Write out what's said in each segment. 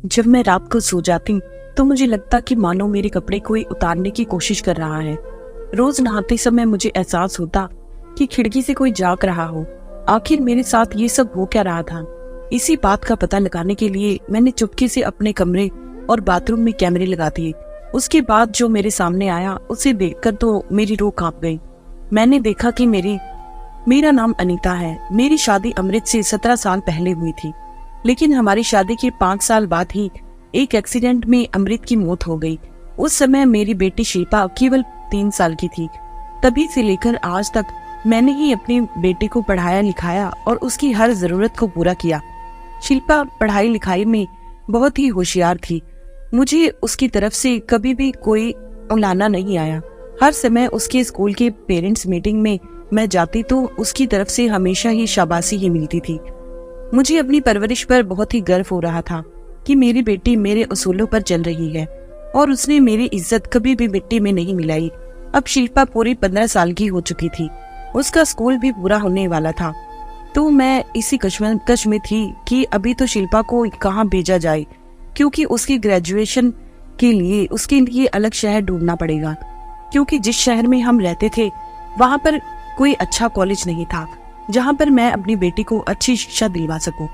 जब मैं रात को सो जाती तो मुझे लगता कि मानो मेरे कपड़े कोई उतारने की कोशिश कर रहा है। रोज नहाते समय मुझे एहसास होता कि खिड़की से कोई झांक रहा हो। आखिर मेरे साथ ये सब हो क्या रहा था? इसी बात का पता लगाने के लिए मैंने चुपके से अपने कमरे और बाथरूम में कैमरे लगा दिए। उसके बाद जो मेरे सामने आया उसे देखकर तो मेरी रूह कांप गई। मैंने देखा कि मेरा नाम अनीता है। मेरी शादी अमृत से 17 साल पहले हुई थी, लेकिन हमारी शादी के 5 साल बाद ही एक एक्सीडेंट में अमृत की मौत हो गई। उस समय मेरी बेटी शिल्पा केवल 3 साल की थी। तभी से लेकर आज तक मैंने ही अपनी बेटी को पढ़ाया लिखाया और उसकी हर जरूरत को पूरा किया। शिल्पा पढ़ाई लिखाई में बहुत ही होशियार थी। मुझे उसकी तरफ से कभी भी कोई उलाना नहीं आया। हर समय उसके स्कूल के पेरेंट्स मीटिंग में मैं जाती तो उसकी तरफ से हमेशा ही शाबाशी ही मिलती थी। मुझे अपनी परवरिश पर बहुत ही गर्व हो रहा था कि मेरी बेटी मेरे उसूलों पर चल रही है और उसने मेरी इज्जत कभी भी मिट्टी में नहीं मिलाई। अब शिल्पा पूरी 15 साल की हो चुकी थी। उसका स्कूल भी पूरा होने वाला था, तो मैं इसी कश्मकश में थी कि अभी तो शिल्पा को कहाँ भेजा जाए, क्योंकि उसकी ग्रेजुएशन के लिए उसके लिए अलग शहर ढूंढना पड़ेगा। क्योंकि जिस शहर में हम रहते थे वहाँ पर कोई अच्छा कॉलेज नहीं था जहाँ पर मैं अपनी बेटी को अच्छी शिक्षा दिलवा सकूं।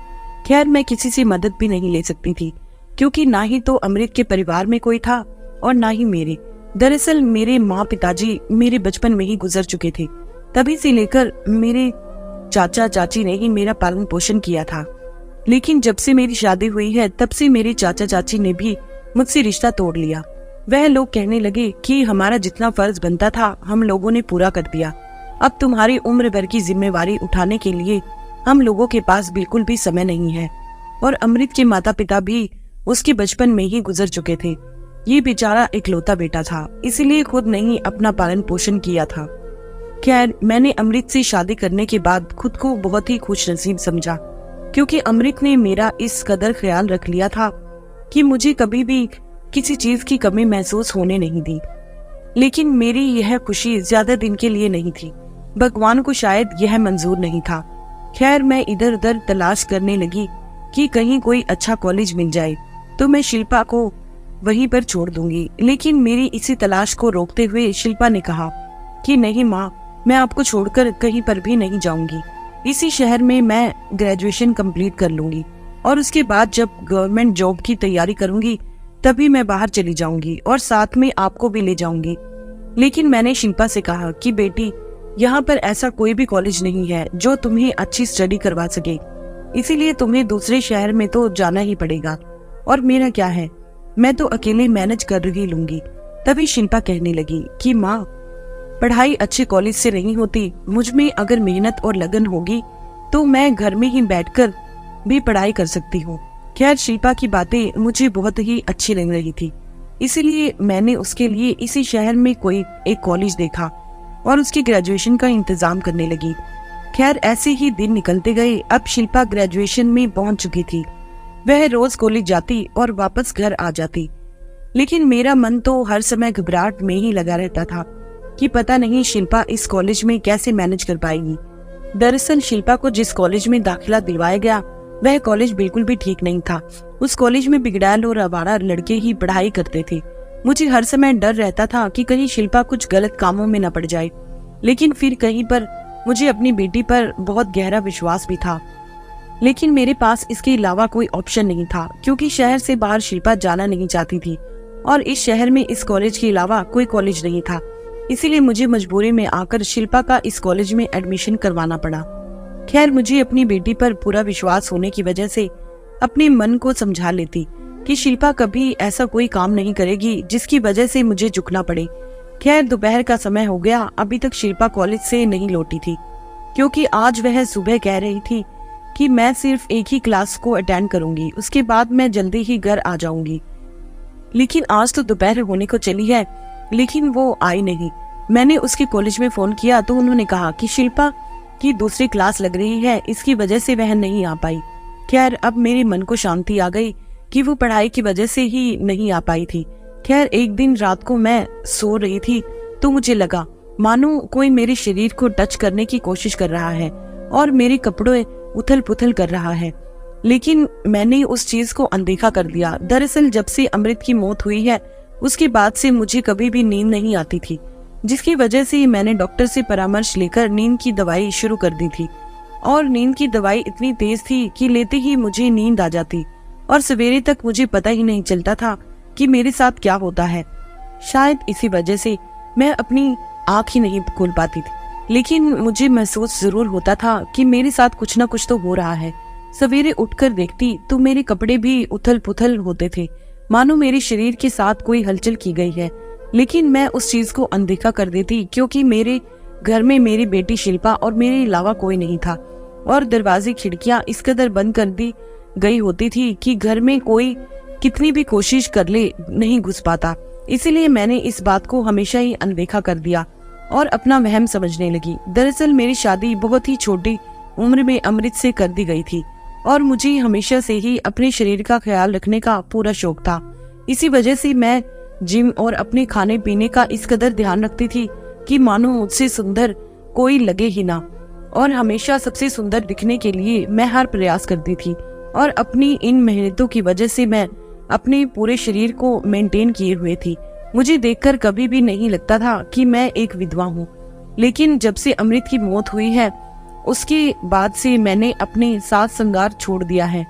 खैर, मैं किसी से मदद भी नहीं ले सकती थी, क्योंकि ना ही तो अमृत के परिवार में कोई था और ना ही मेरे। दरअसल मेरे माँ पिताजी मेरे बचपन में ही गुजर चुके थे। तभी से लेकर मेरे चाचा चाची ने ही मेरा पालन पोषण किया था। लेकिन जब से मेरी शादी हुई है तब से मेरे चाचा चाची ने भी मुझसे रिश्ता तोड़ लिया। वह लोग कहने लगे कि हमारा जितना फर्ज बनता था हम लोगों ने पूरा कर दिया। अब तुम्हारी उम्र भर की जिम्मेवारी उठाने के लिए हम लोगों के पास बिल्कुल भी समय नहीं है। और अमृत के माता पिता भी उसके बचपन में ही गुजर चुके थे। ये बेचारा इकलौता बेटा था, इसलिए खुद नहीं अपना पालन पोषण किया था। खैर, मैंने अमृत से शादी करने के बाद खुद को बहुत ही खुशनसीब समझा, क्योंकि अमृत ने मेरा इस कदर ख्याल रख लिया था कि मुझे कभी भी किसी चीज की कमी महसूस होने नहीं दी। लेकिन मेरी यह खुशी ज्यादा दिन के लिए नहीं थी। भगवान को शायद यह मंजूर नहीं था। खैर, मैं इधर उधर तलाश करने लगी कि कहीं कोई अच्छा कॉलेज मिल जाए तो मैं शिल्पा को वहीं पर छोड़ दूंगी। लेकिन मेरी इसी तलाश को रोकते हुए शिल्पा ने कहा कि नहीं माँ, मैं आपको छोड़कर कहीं पर भी नहीं जाऊंगी। इसी शहर में मैं ग्रेजुएशन कंप्लीट कर लूंगी और उसके बाद जब गवर्नमेंट जॉब की तैयारी करूंगी तभी मैं बाहर चली जाऊंगी और साथ में आपको भी ले जाऊंगी। लेकिन मैंने शिल्पा से कहा कि बेटी, यहाँ पर ऐसा कोई भी कॉलेज नहीं है जो तुम्हें अच्छी स्टडी करवा सके, इसीलिए तुम्हें दूसरे शहर में तो जाना ही पड़ेगा। और मेरा क्या है, मैं तो अकेले मैनेज कर ही लूंगी। तभी शिल्पा कहने लगी कि माँ, पढ़ाई अच्छे कॉलेज से नहीं होती। मुझ में अगर मेहनत और लगन होगी तो मैं घर में ही बैठकर भी पढ़ाई कर सकती हूँ। खैर, शिल्पा की बातें मुझे बहुत ही अच्छी लग रही थी, इसीलिए मैंने उसके लिए इसी शहर में कोई एक कॉलेज देखा और उसकी ग्रेजुएशन का इंतजाम करने लगी। खैर, ऐसे ही दिन निकलते गए। अब शिल्पा ग्रेजुएशन में पहुंच चुकी थी। वह रोज कॉलेज जाती और वापस घर आ जाती। लेकिन मेरा मन तो हर समय घबराहट में ही लगा रहता था कि पता नहीं शिल्पा इस कॉलेज में कैसे मैनेज कर पाएगी। दरअसल शिल्पा को जिस कॉलेज में दाखिला दिलवाया गया वह कॉलेज बिल्कुल भी ठीक नहीं था। उस कॉलेज में बिगड़ैल और आवारा लड़के ही पढ़ाई करते थे। मुझे हर समय डर रहता था कि कहीं शिल्पा कुछ गलत कामों में न पड़ जाए। लेकिन फिर कहीं पर मुझे अपनी बेटी पर बहुत गहरा विश्वास भी था। लेकिन मेरे पास इसके अलावा कोई ऑप्शन नहीं था, क्योंकि शहर से बाहर शिल्पा जाना नहीं चाहती थी और इस शहर में इस कॉलेज के अलावा कोई कॉलेज नहीं था। इसीलिए मुझे मजबूरी में आकर शिल्पा का इस कॉलेज में एडमिशन करवाना पड़ा। खैर, मुझे अपनी बेटी पर पूरा विश्वास होने की वजह से अपने मन को समझा लेती कि शिल्पा कभी ऐसा कोई काम नहीं करेगी जिसकी वजह से मुझे झुकना पड़े। खैर, दोपहर का समय हो गया। अभी तक शिल्पा कॉलेज से नहीं लौटी थी, क्योंकि आज वह सुबह कह रही थी कि मैं सिर्फ एक ही क्लास को अटेंड करूंगी, उसके बाद मैं जल्दी ही घर आ जाऊंगी। लेकिन आज तो दोपहर होने को चली है, लेकिन वो आई नहीं। मैंने उसके कॉलेज में फोन किया तो उन्होंने कहा कि शिल्पा की दूसरी क्लास लग रही है, इसकी वजह से वह नहीं आ पाई। खैर, अब मेरे मन को शांति आ गई कि वो पढ़ाई की वजह से ही नहीं आ पाई थी। खैर, एक दिन रात को मैं सो रही थी तो मुझे लगा मानो कोई मेरे शरीर को टच करने की कोशिश कर रहा है और मेरे कपड़े उथल पुथल कर रहा है। लेकिन मैंने उस चीज को अनदेखा कर दिया। दरअसल जब से अमृत की मौत हुई है उसके बाद से मुझे कभी भी नींद नहीं आती थी, जिसकी वजह से मैंने डॉक्टर से परामर्श लेकर नींद की दवाई शुरू कर दी थी। और नींद की दवाई इतनी तेज थी कि लेते ही मुझे नींद आ जाती और सवेरे तक मुझे पता ही नहीं चलता था कि मेरे साथ क्या होता है। शायद इसी वजह से मैं अपनी आंख ही नहीं खोल पाती थी, लेकिन मुझे महसूस जरूर होता था कि मेरे साथ कुछ ना कुछ तो हो रहा है। सवेरे उठकर देखती तो मेरे कपड़े भी उथल पुथल होते थे, मानो मेरे शरीर के साथ कोई हलचल की गई है। लेकिन मैं उस चीज को अनदेखा कर देती क्योंकि मेरे घर में मेरी बेटी शिल्पा और मेरे अलावा कोई नहीं था और दरवाजे खिड़कियां इस कदर बंद कर दी गई होती थी कि घर में कोई कितनी भी कोशिश कर ले नहीं घुस पाता। इसीलिए मैंने इस बात को हमेशा ही अनदेखा कर दिया और अपना वहम समझने लगी। दरअसल मेरी शादी बहुत ही छोटी उम्र में अमृत से कर दी गई थी और मुझे हमेशा से ही अपने शरीर का ख्याल रखने का पूरा शौक था। इसी वजह से मैं जिम और अपने खाने पीने का इस कदर ध्यान रखती थी कि मानो मुझसे सुंदर कोई लगे ही ना, और हमेशा सबसे सुंदर दिखने के लिए मैं हर प्रयास करती थी। और अपनी इन मेहनतों की वजह से मैं अपने पूरे शरीर को मेंटेन किए हुए थी। मुझे देखकर कभी भी नहीं लगता था कि मैं एक विधवा हूँ। लेकिन जब से अमृत की मौत हुई है उसके बाद से मैंने अपने साज श्रृंगार छोड़ दिया है,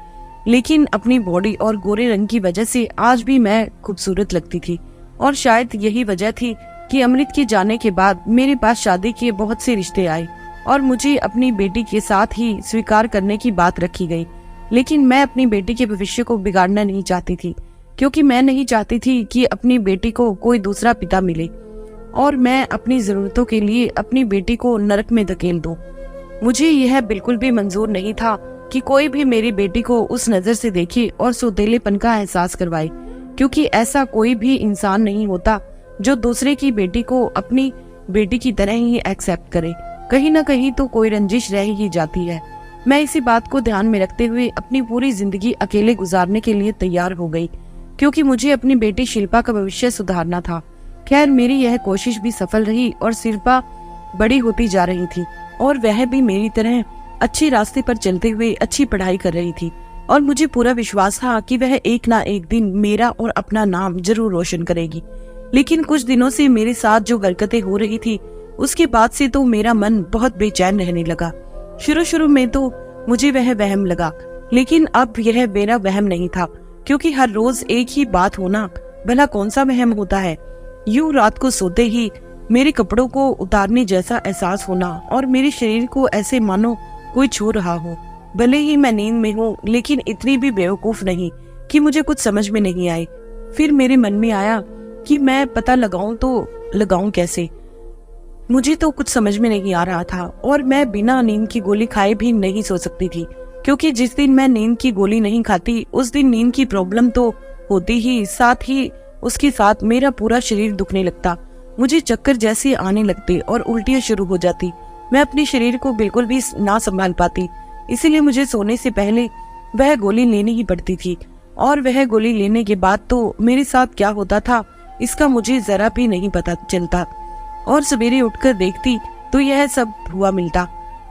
लेकिन अपनी बॉडी और गोरे रंग की वजह से आज भी मैं खूबसूरत लगती थी। और शायद यही वजह थी कि अमृत के जाने के बाद मेरे पास शादी के बहुत से रिश्ते आए और मुझे अपनी बेटी के साथ ही स्वीकार करने की बात रखी गई। लेकिन मैं अपनी बेटी के भविष्य को बिगाड़ना नहीं चाहती थी, क्योंकि मैं नहीं चाहती थी कि अपनी बेटी को कोई दूसरा पिता मिले और मैं अपनी जरूरतों के लिए अपनी बेटी को नरक में धकेल दूं। मुझे यह बिल्कुल भी मंजूर नहीं था कि कोई भी मेरी बेटी को उस नजर से देखे और सौतेलेपन का एहसास करवाए, क्योंकि ऐसा कोई भी इंसान नहीं होता जो दूसरे की बेटी को अपनी बेटी की तरह ही एक्सेप्ट करे। कहीं ना कहीं तो कोई रंजिश रह ही जाती है। मैं इसी बात को ध्यान में रखते हुए अपनी पूरी जिंदगी अकेले गुजारने के लिए तैयार हो गई, क्योंकि मुझे अपनी बेटी शिल्पा का भविष्य सुधारना था। खैर मेरी यह कोशिश भी सफल रही और शिल्पा बड़ी होती जा रही थी और वह भी मेरी तरह अच्छे रास्ते पर चलते हुए अच्छी पढ़ाई कर रही थी। और मुझे पूरा विश्वास था कि वह एक ना एक दिन मेरा और अपना नाम जरूर रोशन करेगी। लेकिन कुछ दिनों से मेरे साथ जो हरकतें हो रही थी उसके बाद से तो मेरा मन बहुत बेचैन रहने लगा। शुरू में तो मुझे वह वहम लगा, लेकिन अब यह मेरा वहम नहीं था, क्योंकि हर रोज एक ही बात होना भला कौन सा वहम होता है। यूं रात को सोते ही मेरे कपड़ों को उतारने जैसा एहसास होना और मेरे शरीर को ऐसे मानो कोई छू रहा हो। भले ही मैं नींद में हूँ, लेकिन इतनी भी बेवकूफ नहीं कि मुझे कुछ समझ में नहीं आए। फिर मेरे मन में आया कि मैं पता लगाऊं तो लगाऊं कैसे। मुझे तो कुछ समझ में नहीं आ रहा था और मैं बिना नींद की गोली खाए भी नहीं सो सकती थी, क्योंकि जिस दिन मैं नींद की गोली नहीं खाती उस दिन नींद की प्रॉब्लम तो होती ही, साथ ही उसके साथ मेरा पूरा शरीर दुखने लगता। मुझे चक्कर जैसे आने लगते और उल्टियां शुरू हो जाती। मैं अपने शरीर को बिल्कुल भी ना संभाल पाती, इसीलिए मुझे सोने से पहले वह गोली लेनी ही पड़ती थी। और वह गोली लेने के बाद तो मेरे साथ क्या होता था इसका मुझे जरा भी नहीं पता चलता। और सवेरे उठकर देखती तो यह सब हुआ मिलता।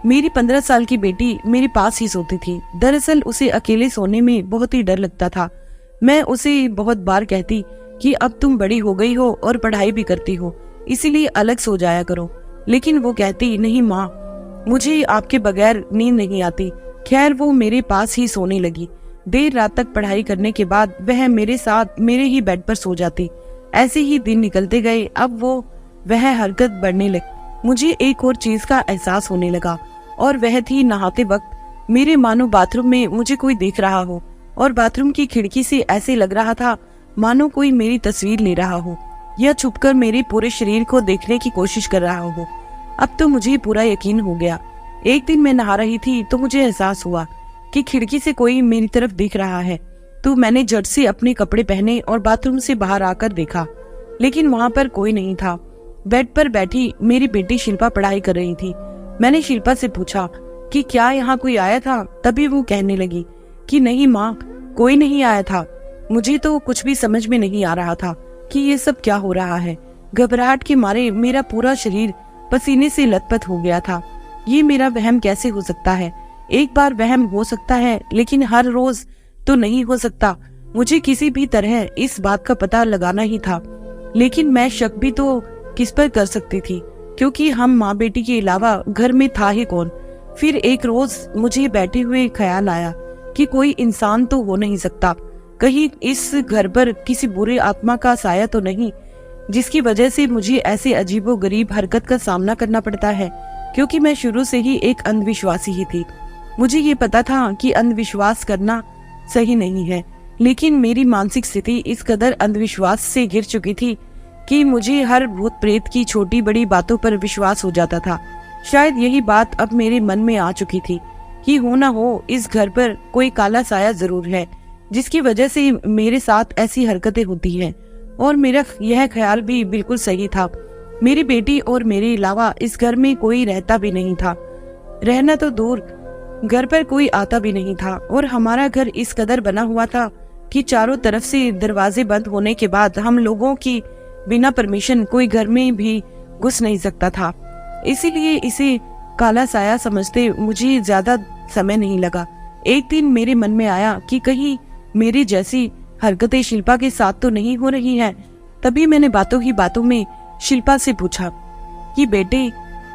मेरी 15 साल की बेटी मेरे पास ही सोती थी। दरअसल उसे अकेले सोने में बहुत ही डर लगता था। मैं उसे बहुत बार कहती कि अब तुम बड़ी हो गई हो और पढ़ाई भी करती हो, इसीलिए अलग सो जाया करो, लेकिन वो कहती नहीं माँ, मुझे आपके बगैर नींद नहीं आती। खैर वो मेरे पास ही सोने लगी। देर रात तक पढ़ाई करने के बाद वह मेरे साथ मेरे ही बेड पर सो जाती। ऐसे ही दिन निकलते गए। अब वह हरकत बढ़ने लगी। मुझे एक और चीज का एहसास होने लगा और वह थी नहाते वक्त मेरे मानो बाथरूम में मुझे कोई देख रहा हो और बाथरूम की खिड़की से ऐसे लग रहा था मानो कोई मेरी तस्वीर ले रहा हो या छुपकर मेरे पूरे शरीर को देखने की कोशिश कर रहा हो। अब तो मुझे पूरा यकीन हो गया। एक दिन मैं नहा रही थी तो मुझे एहसास हुआ कि खिड़की से कोई मेरी तरफ देख रहा है। तो मैंने झट से अपने कपड़े पहने और बाथरूम से बाहर आकर देखा, लेकिन वहां पर कोई नहीं था। बेड पर बैठी मेरी बेटी शिल्पा पढ़ाई कर रही थी। मैंने शिल्पा से पूछा कि क्या यहाँ कोई आया था? तभी वो कहने लगी कि नहीं माँ, कोई नहीं आया था। मुझे तो कुछ भी समझ में नहीं आ रहा था कि ये सब क्या हो रहा है। घबराहट के मारे मेरा पूरा शरीर पसीने से लथपथ हो गया था। ये मेरा वहम कैसे हो सकता है? एक बार वहम हो सकता है, लेकिन हर रोज तो नहीं हो सकता। मुझे किसी भी तरह इस बात का पता लगाना ही था, लेकिन मैं शक भी तो किस पर कर सकती थी, क्योंकि हम माँ बेटी के अलावा घर में था ही कौन। फिर एक रोज मुझे बैठे हुए ख्याल आया कि कोई इंसान तो हो नहीं सकता, कहीं इस घर पर किसी बुरे आत्मा का साया तो नहीं, जिसकी वजह से मुझे ऐसे अजीबोगरीब हरकत का सामना करना पड़ता है, क्योंकि मैं शुरू से ही एक अंधविश्वासी ही थी। मुझे ये पता था कि अंधविश्वास करना सही नहीं है, लेकिन मेरी मानसिक स्थिति इस कदर अंधविश्वास से घिर चुकी थी कि मुझे हर भूत प्रेत की छोटी बड़ी बातों पर विश्वास हो जाता था। शायद यही बात अब मेरे मन में आ चुकी थी कि हो ना हो इस घर पर कोई काला साया जरूर है, जिसकी वजह से मेरे साथ ऐसी हरकतें होती हैं। और मेरा यह ख्याल भी बिल्कुल सही था। मेरी बेटी और मेरे अलावा इस घर में कोई रहता भी नहीं था। रहना तो दूर, घर पर कोई आता भी नहीं था। और हमारा घर इस कदर बना हुआ था कि चारों तरफ से दरवाजे बंद होने के बाद हम लोगों की बिना परमिशन कोई घर में भी घुस नहीं सकता था। इसीलिए इसे काला साया समझते मुझे ज्यादा समय नहीं लगा। एक दिन मेरे मन में आया कि कहीं मेरी जैसी हरकतें शिल्पा के साथ तो नहीं हो रही हैं। तभी मैंने बातों ही बातों में शिल्पा से पूछा कि बेटे,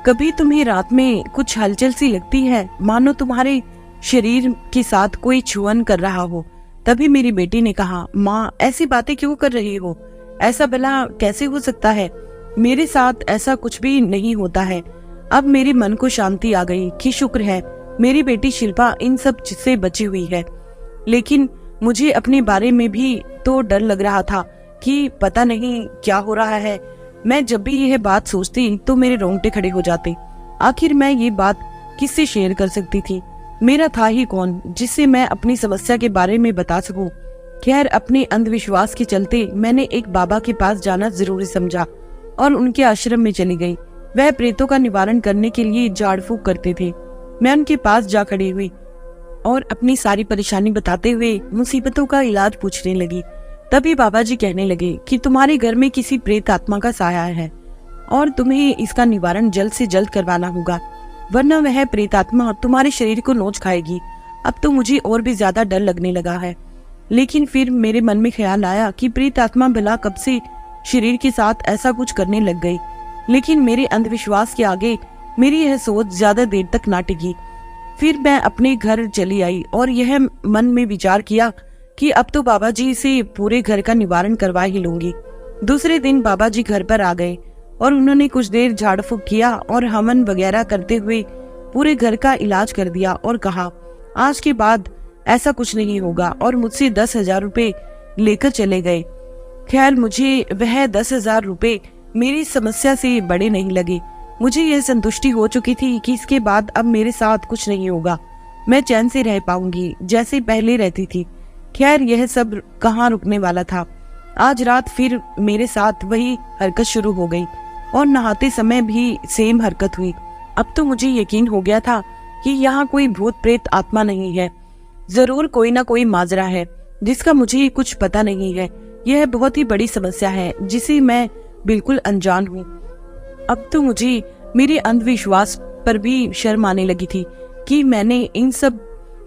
कभी तुम्हें रात में कुछ हलचल सी लगती है, मानो तुम्हारे शरीर के साथ कोई छुअन कर रहा हो? तभी मेरी बेटी ने कहा, माँ ऐसी बातें क्यों कर रही हो? ऐसा भला कैसे हो सकता है? मेरे साथ ऐसा कुछ भी नहीं होता है। अब मेरे मन को शांति आ गई कि शुक्र है मेरी बेटी शिल्पा इन सब से बची हुई है। लेकिन मुझे अपने बारे में भी तो डर लग रहा था कि पता नहीं क्या हो रहा है। मैं जब भी यह बात सोचती तो मेरे रोंगटे खड़े हो जाते। आखिर मैं ये बात किससे शेयर कर सकती थी? मेरा था ही कौन जिससे मैं अपनी समस्या के बारे में बता सकूं? खैर, अपने अंधविश्वास के चलते मैंने एक बाबा के पास जाना जरूरी समझा और उनके आश्रम में चली गई। वह प्रेतों का निवारण करने के लिए झाड़ फूक करते थे। मैं उनके पास जा खड़ी हुई और अपनी सारी परेशानी बताते हुए मुसीबतों का इलाज पूछने लगी। तभी बाबा जी कहने लगे कि तुम्हारे घर में किसी प्रेत आत्मा का साया है और तुम्हें इसका निवारण जल्द से जल्द करवाना होगा, वरना वह प्रेत आत्मा तुम्हारे शरीर को नोच खाएगी। अब तो मुझे और भी ज्यादा डर लगने लगा है। लेकिन फिर मेरे मन में ख्याल आया कि प्रेत आत्मा भला कब से शरीर के साथ ऐसा कुछ करने लग गई। लेकिन मेरे अंधविश्वास के आगे मेरी यह सोच ज्यादा देर तक ना टिकी। फिर मैं अपने घर चली आई और यह मन में विचार किया कि अब तो बाबा जी से पूरे घर का निवारण करवा ही लूंगी। दूसरे दिन बाबा जी घर पर आ गए और उन्होंने कुछ देर झाड़ फूक किया और हवन वगैरह करते हुए पूरे घर का इलाज कर दिया और कहा, आज के बाद ऐसा कुछ नहीं होगा, और मुझसे 10,000 रुपए लेकर चले गए। खैर, मुझे वह 10,000 रुपए मेरी समस्या से बड़े नहीं लगे। मुझे यह संतुष्टि हो चुकी थी कि इसके बाद अब मेरे साथ कुछ नहीं होगा, मैं चैन से रह पाऊंगी जैसे पहले रहती थी। खैर, यह सब कहाँ रुकने वाला था। आज रात फिर मेरे साथ वही हरकत शुरू हो गई और नहाते समय भी सेम हरकत हुई। अब तो मुझे यकीन हो गया था कि यहाँ कोई भूत प्रेत आत्मा नहीं है, जरूर कोई ना कोई माजरा है जिसका मुझे कुछ पता नहीं है। यह बहुत ही बड़ी समस्या है जिसे मैं बिल्कुल अनजान हूँ। अब तो मुझे मेरे अंधविश्वास पर भी शर्म आने लगी थी कि मैंने इन सब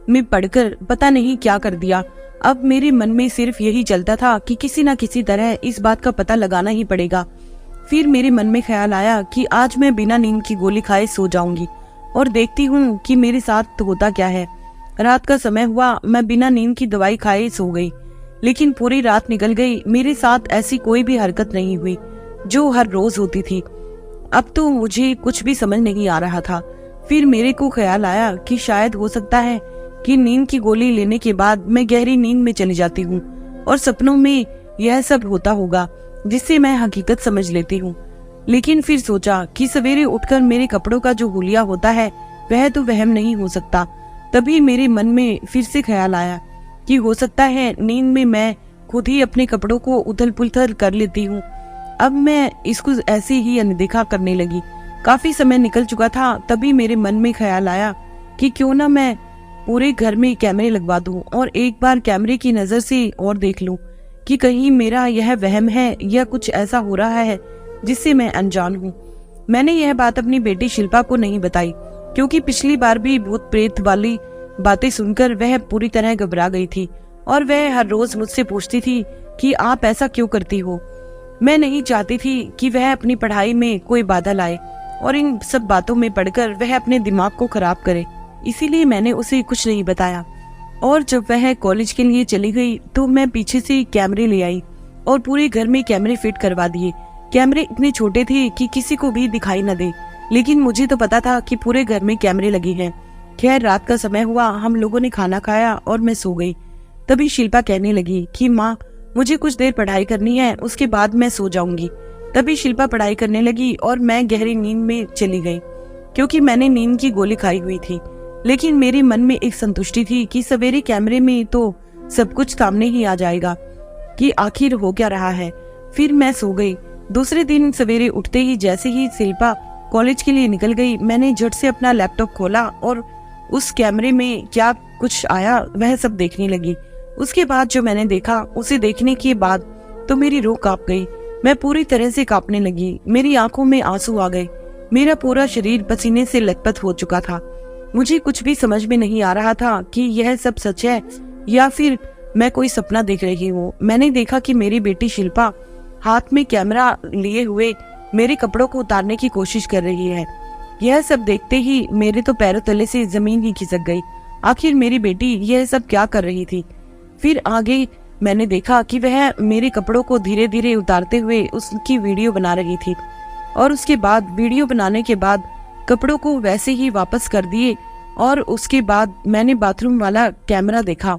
में पढ़कर पता नहीं क्या कर दिया। अब मेरे मन में सिर्फ यही चलता था कि किसी न किसी तरह इस बात का पता लगाना ही पड़ेगा। फिर मेरे मन में ख्याल आया कि आज मैं बिना नींद की गोली खाए सो जाऊंगी और देखती हूँ कि मेरे साथ होता क्या है। रात का समय हुआ, मैं बिना नींद की दवाई खाए सो गई, लेकिन पूरी रात निकल गई। मेरे साथ ऐसी कोई भी हरकत नहीं हुई जो हर रोज होती थी। अब तो मुझे कुछ भी समझ नहीं आ रहा था। फिर मेरे को ख्याल आया कि शायद हो सकता है कि नींद की गोली लेने के बाद मैं गहरी नींद में चली जाती हूँ और सपनों में यह सब होता होगा, जिससे मैं हकीकत समझ लेती हूँ। लेकिन फिर सोचा कि सवेरे उठकर मेरे कपड़ों का जो हुलिया होता है वह तो वहम नहीं हो सकता। तभी मेरे मन में फिर से ख्याल आया कि हो सकता है नींद में मैं खुद ही अपने कपड़ों को उथल पुथल कर लेती हूँ। अब मैं इसको ऐसे ही अनदेखा करने लगी। काफी समय निकल चुका था। तभी मेरे मन में ख्याल आया कि क्यों ना मैं पूरे घर में कैमरे लगवा दूं और एक बार कैमरे की नजर से और देख लूं कि कहीं मेरा यह वहम है या कुछ ऐसा हो रहा है जिससे मैं अनजान हूँ। मैंने यह बात अपनी बेटी शिल्पा को नहीं बताई, क्योंकि पिछली बार भी भूत प्रेत वाली बातें सुनकर वह पूरी तरह घबरा गई थी और वह हर रोज मुझसे पूछती थी कि आप ऐसा क्यों करती हो। मैं नहीं चाहती थी कि वह अपनी पढ़ाई में कोई बाधा लाए और इन सब बातों में पढ़कर वह अपने दिमाग को खराब करे, इसीलिए मैंने उसे कुछ नहीं बताया। और जब वह कॉलेज के लिए चली गई तो मैं पीछे से कैमरे ले आई और पूरे घर में कैमरे फिट करवा दिए। कैमरे इतने छोटे थे कि किसी को भी दिखाई न दे, लेकिन मुझे तो पता था कि पूरे घर में कैमरे लगे हैं। खैर, रात का समय हुआ, हम लोगों ने खाना खाया और मैं सो गई। तभी शिल्पा कहने लगी कि माँ, मुझे कुछ देर पढ़ाई करनी है, उसके बाद मैं सो जाऊंगी। तभी शिल्पा पढ़ाई करने लगी और मैं गहरी नींद में चली गई, क्योंकि मैंने नींद की गोली खाई हुई थी। लेकिन मेरे मन में एक संतुष्टि थी कि सवेरे कैमरे में तो सब कुछ सामने ही आ जाएगा कि आखिर हो क्या रहा है। फिर मैं सो गई। दूसरे दिन सवेरे उठते ही जैसे ही शिल्पा कॉलेज के लिए निकल गई, मैंने झट से अपना लैपटॉप खोला और उस कैमरे में क्या कुछ आया वह सब देखने लगी। उसके बाद जो मैंने देखा, उसे देखने के बाद तो मेरी रूह कांप गई। मैं पूरी तरह से कांपने लगी, मेरी आंखों में आंसू आ गए, मेरा पूरा शरीर पसीने से लथपथ हो चुका था। मुझे कुछ भी समझ में नहीं आ रहा था कि यह सब सच है या फिर मैं कोई सपना देख रही हूँ। मैंने देखा कि मेरी बेटी शिल्पा हाथ में कैमरा लिए हुए मेरे कपड़ों को उतारने की कोशिश कर रही है। यह सब देखते ही मेरे तो पैरों तले से जमीन ही खिसक गई। आखिर मेरी बेटी यह सब क्या कर रही थी। फिर आगे मैंने देखा कि वह मेरे कपड़ों को धीरे धीरे उतारते हुए उसकी वीडियो बना रही थी और उसके बाद वीडियो बनाने के बाद कपड़ों को वैसे ही वापस कर दिए। और उसके बाद मैंने बाथरूम वाला कैमरा देखा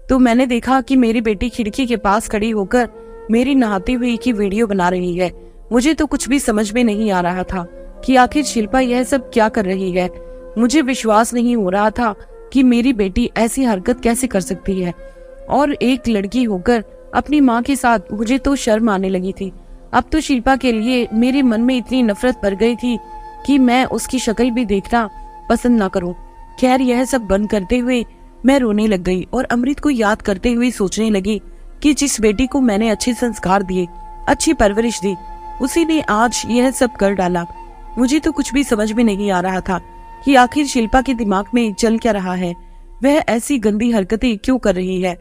तो मैंने देखा कि मेरी बेटी खिड़की के पास खड़ी होकर मेरी नहाती हुई की वीडियो बना रही है। मुझे तो कुछ भी समझ में नहीं आ रहा था कि आखिर शिल्पा यह सब क्या कर रही है। मुझे विश्वास नहीं हो रहा था कि मेरी बेटी ऐसी हरकत कैसे कर सकती है और एक लड़की होकर अपनी माँ के साथ। मुझे तो शर्म आने लगी थी। अब तो शिल्पा के लिए मेरे मन में इतनी नफरत भर गई थी कि मैं उसकी शक्ल भी देखना पसंद ना करूं। खैर, यह सब बंद करते हुए मैं रोने लग गई और अमृत को याद करते हुए सोचने लगी कि जिस बेटी को मैंने अच्छे संस्कार दिए, अच्छी परवरिश दी, उसी ने आज यह सब कर डाला। मुझे तो कुछ भी समझ में नहीं आ रहा था कि आखिर शिल्पा के दिमाग में चल क्या रहा है, वह ऐसी गंदी हरकतें क्यों कर रही है।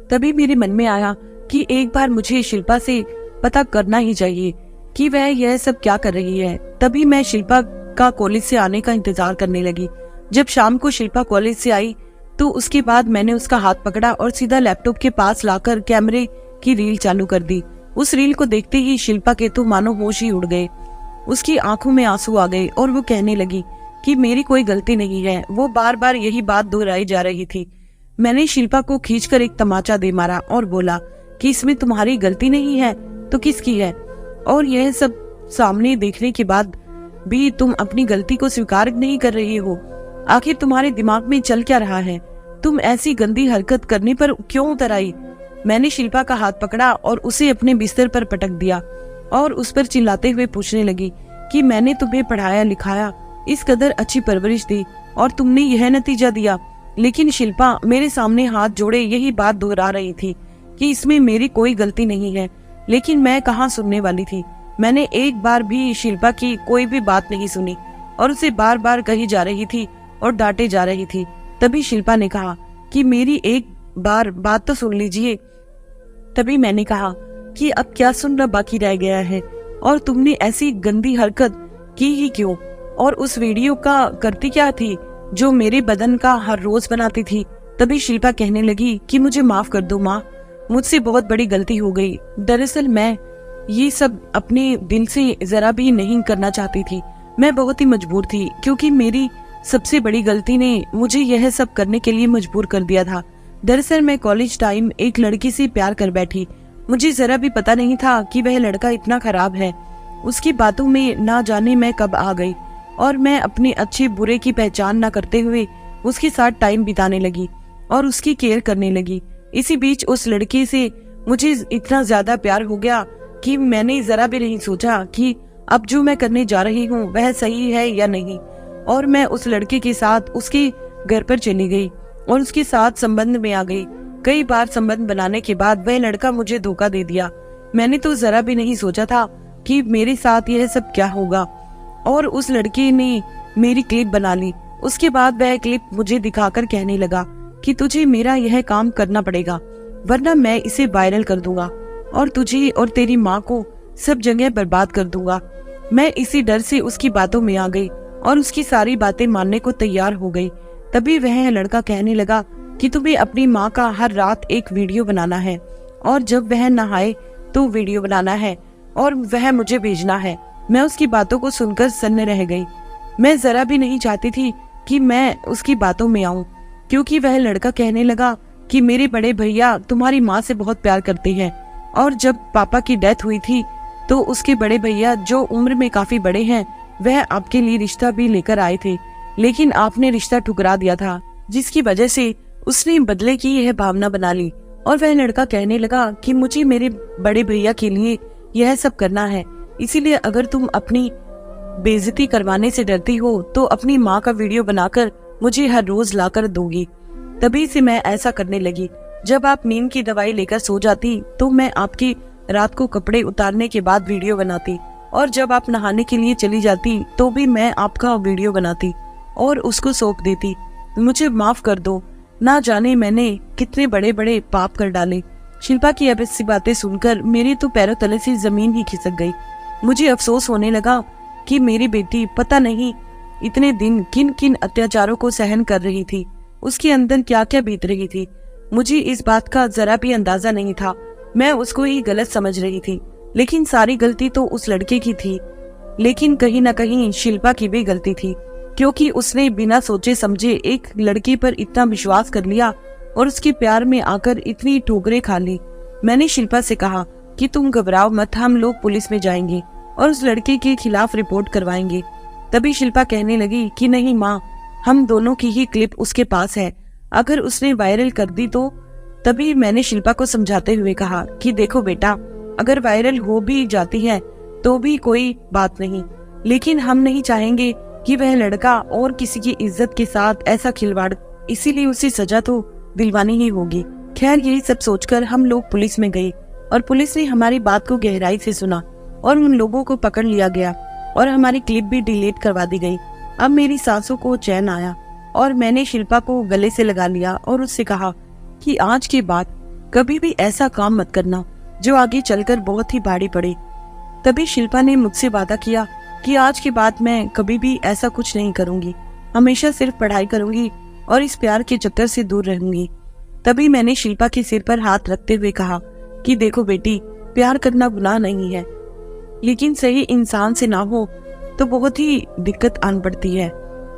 तभी मेरे मन में आया कि एक बार मुझे शिल्पा से पता करना ही चाहिए कि वह यह सब क्या कर रही है। तभी मैं शिल्पा का कॉलेज से आने का इंतजार करने लगी। जब शाम को शिल्पा कॉलेज से आई तो उसके बाद मैंने उसका हाथ पकड़ा और सीधा लैपटॉप के पास लाकर कैमरे की रील चालू कर दी। उस रील को देखते ही शिल्पा के तो मानो होश ही उड़ गए। उसकी आंखों में आंसू आ गए और वो कहने लगी कि मेरी कोई गलती नहीं है। वो बार बार यही बात दोहराई जा रही थी। मैंने शिल्पा को खींचकर एक तमाचा दे मारा और बोला कि इसमें तुम्हारी गलती नहीं है तो किसकी है। और यह सब सामने देखने के बाद भी तुम अपनी गलती को स्वीकार नहीं कर रही हो। आखिर तुम्हारे दिमाग में चल क्या रहा है। तुम ऐसी गंदी हरकत करने पर क्यों उतर आई। मैंने शिल्पा का हाथ पकड़ा और उसे अपने बिस्तर पर पटक दिया और उस पर चिल्लाते हुए पूछने लगी कि मैंने तुम्हें पढ़ाया लिखाया, इस कदर अच्छी परवरिश दी और तुमने यह नतीजा दिया। लेकिन शिल्पा मेरे सामने हाथ जोड़े यही बात दोहरा रही थी कि इसमें मेरी कोई गलती नहीं है। लेकिन मैं कहाँ सुनने वाली थी। मैंने एक बार भी शिल्पा की कोई भी बात नहीं सुनी और उसे बार बार कही जा रही थी और डांटे जा रही थी। तभी शिल्पा ने कहा कि मेरी एक बार बात तो सुन लीजिए। तभी मैंने कहा कि अब क्या सुनना बाकी रह गया है और तुमने ऐसी गंदी हरकत की ही क्यों। और उस वीडियो का करती क्या थी जो मेरे बदन का हर रोज बनाती थी। तभी शिल्पा कहने लगी कि मुझे माफ कर दो माँ, मुझसे बहुत बड़ी गलती हो गई। दरअसल मैं ये सब अपने दिल से जरा भी नहीं करना चाहती थी। मैं बहुत ही मजबूर थी क्योंकि मेरी सबसे बड़ी गलती ने मुझे यह सब करने के लिए मजबूर कर दिया था। दरअसल मैं कॉलेज टाइम एक लड़की से प्यार कर बैठी। मुझे जरा भी पता नहीं था कि वह लड़का इतना खराब है। उसकी बातों में ना जाने मैं कब आ गई और मैं अपने अच्छे बुरे की पहचान ना करते हुए उसके साथ टाइम बिताने लगी और उसकी केयर करने लगी। इसी बीच उस लड़के से मुझे इतना ज्यादा प्यार हो गया कि मैंने जरा भी नहीं सोचा कि अब जो मैं करने जा रही हूँ वह सही है या नहीं। और मैं उस लड़के के साथ उसके घर पर चली गई और उसके साथ संबंध में आ गई। कई बार संबंध बनाने के बाद वह लड़का मुझे धोखा दे दिया। मैंने तो जरा भी नहीं सोचा था कि मेरे साथ यह सब क्या होगा। और उस लड़के ने मेरी क्लिप बना ली। उसके बाद वह क्लिप मुझे दिखाकर कहने लगा कि तुझे मेरा यह काम करना पड़ेगा, वरना मैं इसे वायरल कर दूंगा और तुझे और तेरी माँ को सब जगह बर्बाद कर दूंगा। मैं इसी डर से उसकी बातों में आ गई और उसकी सारी बातें मानने को तैयार हो गई। तभी वह लड़का कहने लगा कि तुम्हें अपनी माँ का हर रात एक वीडियो बनाना है और जब वह नहाए तो वीडियो बनाना है और वह मुझे भेजना है। मैं उसकी बातों को सुनकर सन्न रह गई। मैं जरा भी नहीं चाहती थी कि मैं उसकी बातों में आऊं, क्योंकि वह लड़का कहने लगा कि मेरे बड़े भैया तुम्हारी माँ से बहुत प्यार करते हैं और जब पापा की डेथ हुई थी तो उसके बड़े भैया जो उम्र में काफी बड़े हैं वह आपके लिए रिश्ता भी लेकर आए थे, लेकिन आपने रिश्ता ठुकरा दिया था, जिसकी वजह से उसने बदले की यह भावना बना ली। और वह लड़का कहने लगा कि मुझे मेरे बड़े भैया के लिए यह सब करना है, इसीलिए अगर तुम अपनी बेइज्जती करवाने से डरती हो तो अपनी माँ का वीडियो बनाकर मुझे हर रोज लाकर दोगी। तभी से मैं ऐसा करने लगी। जब आप नींद की दवाई लेकर सो जाती तो मैं आपकी रात को कपड़े उतारने के बाद वीडियो बनाती और जब आप नहाने के लिए चली जाती तो भी मैं आपका वीडियो बनाती और उसको सौंप देती। मुझे माफ कर दो, ना जाने मैंने कितने बड़े बड़े पाप कर डाले। शिल्पा की अब ऐसी बातें सुनकर मेरे तो पैरों तले से जमीन ही खिसक गई। मुझे अफसोस होने लगा कि मेरी बेटी पता नहीं इतने दिन किन किन अत्याचारों को सहन कर रही थी, उसके अंदर क्या क्या बीत रही थी। मुझे इस बात का जरा भी अंदाजा नहीं था। मैं उसको ही गलत समझ रही थी, लेकिन सारी गलती तो उस लड़के की थी। लेकिन कहीं न कहीं शिल्पा की भी गलती थी, क्योंकि उसने बिना सोचे समझे एक लड़के पर इतना विश्वास कर लिया और उसके प्यार में आकर इतनी ठोकरें खा ली। मैंने शिल्पा से कहा कि तुम घबराओ मत, हम लोग पुलिस में जाएंगे और उस लड़के के खिलाफ रिपोर्ट करवाएंगे। तभी शिल्पा कहने लगी कि नहीं माँ, हम दोनों की ही क्लिप उसके पास है, अगर उसने वायरल कर दी तो। तभी मैंने शिल्पा को समझाते हुए कहा कि देखो बेटा, अगर वायरल हो भी जाती है तो भी कोई बात नहीं, लेकिन हम नहीं चाहेंगे कि वह लड़का और किसी की इज्जत के साथ ऐसा खिलवाड़, इसीलिए उसे सजा तो दिलवानी ही होगी। खैर यही सब सोचकर हम लोग पुलिस में गए और पुलिस ने हमारी बात को गहराई से सुना और उन लोगों को पकड़ लिया गया और हमारी क्लिप भी डिलीट करवा दी गई। अब मेरी सांसों को चैन आया और मैंने शिल्पा को गले से लगा लिया और उससे कहा कि आज के बाद कभी भी ऐसा काम मत करना जो आगे चलकर बहुत ही भारी पड़े। तभी शिल्पा ने मुझसे वादा किया कि आज के बाद मैं कभी भी ऐसा कुछ नहीं करूंगी, हमेशा सिर्फ पढ़ाई करूंगी और इस प्यार के चक्कर से दूर रहूंगी। तभी मैंने शिल्पा के सिर पर हाथ रखते हुए कहा कि देखो बेटी, प्यार करना गुनाह नहीं है, लेकिन सही इंसान से ना हो तो बहुत ही दिक्कत आन पड़ती है।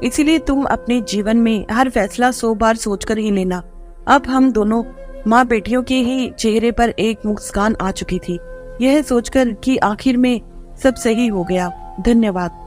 इसीलिए तुम अपने जीवन में हर फैसला 100 बार सोचकर ही लेना। अब हम दोनों माँ बेटियों के ही चेहरे पर एक मुस्कान आ चुकी थी, यह सोचकर कि आखिर में सब सही हो गया। धन्यवाद।